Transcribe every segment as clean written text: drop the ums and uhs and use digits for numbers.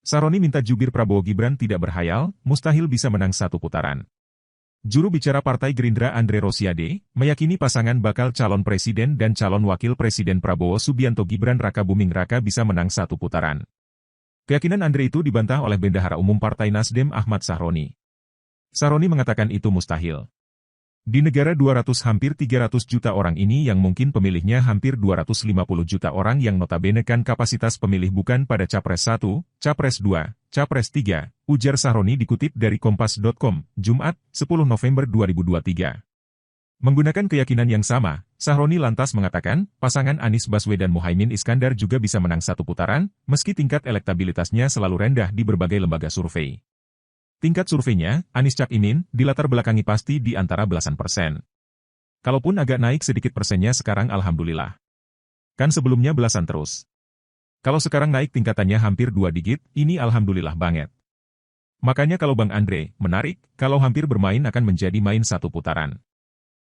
Sahroni minta jubir Prabowo Gibran tidak berhayal, mustahil bisa menang satu putaran. Juru bicara Partai Gerindra Andre Rosiade, meyakini pasangan bakal calon presiden dan calon wakil presiden Prabowo Subianto Gibran Raka Buming Raka bisa menang satu putaran. Keyakinan Andre itu dibantah oleh Bendahara Umum Partai Nasdem Ahmad Sahroni. Sahroni mengatakan itu mustahil. Di negara 200 hampir 300 juta orang ini yang mungkin pemilihnya hampir 250 juta orang yang notabene kan kapasitas pemilih bukan pada Capres 1, Capres 2, Capres 3, ujar Sahroni dikutip dari Kompas.com, Jumat, 10 November 2023. Menggunakan keyakinan yang sama, Sahroni lantas mengatakan, pasangan Anies Baswedan Muhaimin Iskandar juga bisa menang satu putaran, meski tingkat elektabilitasnya selalu rendah di berbagai lembaga survei. Tingkat surveinya, Anies Cak Imin, dilatar belakangi pasti di antara belasan persen. Kalaupun agak naik sedikit persennya sekarang alhamdulillah. Kan sebelumnya belasan terus. Kalau sekarang naik tingkatannya hampir 2 digit, ini alhamdulillah banget. Makanya kalau Bang Andre, menarik, kalau hampir bermain akan menjadi main satu putaran.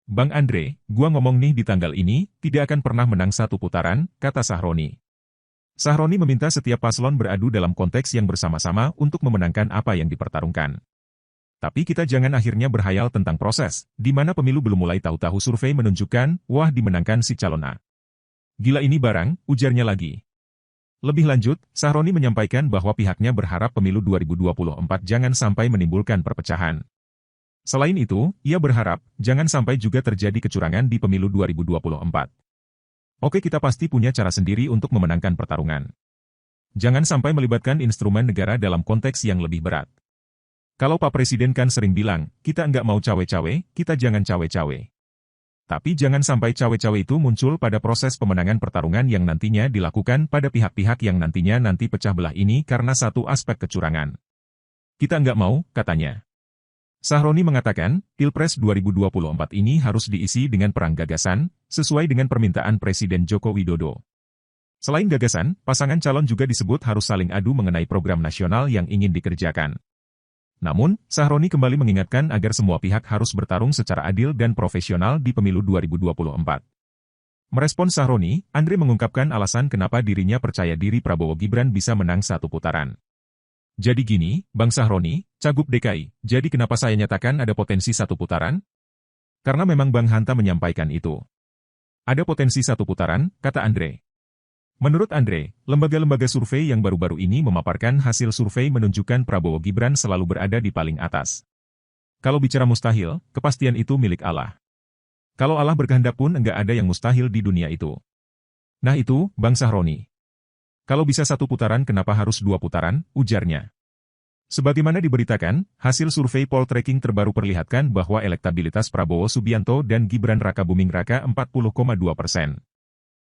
Bang Andre, gua ngomong nih di tanggal ini, tidak akan pernah menang satu putaran, kata Sahroni. Sahroni meminta setiap paslon beradu dalam konteks yang bersama-sama untuk memenangkan apa yang dipertarungkan. Tapi kita jangan akhirnya berhayal tentang proses, di mana pemilu belum mulai tahu-tahu survei menunjukkan, wah dimenangkan si calon A. Gila ini barang, ujarnya lagi. Lebih lanjut, Sahroni menyampaikan bahwa pihaknya berharap pemilu 2024 jangan sampai menimbulkan perpecahan. Selain itu, ia berharap, jangan sampai juga terjadi kecurangan di pemilu 2024. Oke, kita pasti punya cara sendiri untuk memenangkan pertarungan. Jangan sampai melibatkan instrumen negara dalam konteks yang lebih berat. Kalau Pak Presiden kan sering bilang, kita enggak mau cawe-cawe, kita jangan cawe-cawe. Tapi jangan sampai cawe-cawe itu muncul pada proses pemenangan pertarungan yang nantinya dilakukan pada pihak-pihak yang nantinya pecah belah ini karena satu aspek kecurangan. Kita enggak mau, katanya. Sahroni mengatakan, Pilpres 2024 ini harus diisi dengan perang gagasan, sesuai dengan permintaan Presiden Joko Widodo. Selain gagasan, pasangan calon juga disebut harus saling adu mengenai program nasional yang ingin dikerjakan. Namun, Sahroni kembali mengingatkan agar semua pihak harus bertarung secara adil dan profesional di pemilu 2024. Merespon Sahroni, Andre mengungkapkan alasan kenapa dirinya percaya diri Prabowo Gibran bisa menang satu putaran. Jadi gini, Bang Sahroni, Cagup DKI, jadi kenapa saya nyatakan ada potensi satu putaran? Karena memang Bang Hanta menyampaikan itu. Ada potensi satu putaran, kata Andre. Menurut Andre, lembaga-lembaga survei yang baru-baru ini memaparkan hasil survei menunjukkan Prabowo Gibran selalu berada di paling atas. Kalau bicara mustahil, kepastian itu milik Allah. Kalau Allah berkehendak pun enggak ada yang mustahil di dunia itu. Nah itu, Bang Sahroni. Kalau bisa satu putaran kenapa harus dua putaran, ujarnya. Sebagaimana diberitakan, hasil survei Poltreking terbaru perlihatkan bahwa elektabilitas Prabowo Subianto dan Gibran Raka Buming Raka 40,2%.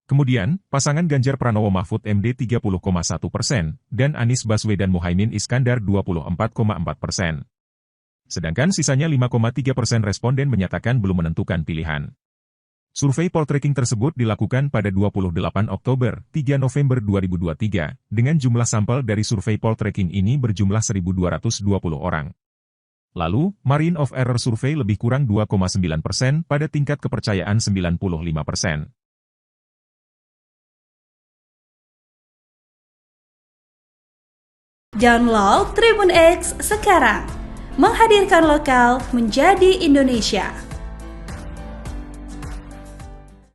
Kemudian, pasangan Ganjar Pranowo Mahfud MD 30,1% dan Anies Baswedan Muhaimin Iskandar 24,4%. Sedangkan sisanya 5,3% responden menyatakan belum menentukan pilihan. Survei Poltreking tersebut dilakukan pada 28 Oktober, 3 November 2023, dengan jumlah sampel dari survei Poltreking ini berjumlah 1.220 orang. Lalu, margin of error survei lebih kurang 2,9% pada tingkat kepercayaan 95%. Download Tribun X sekarang, menghadirkan lokal menjadi Indonesia.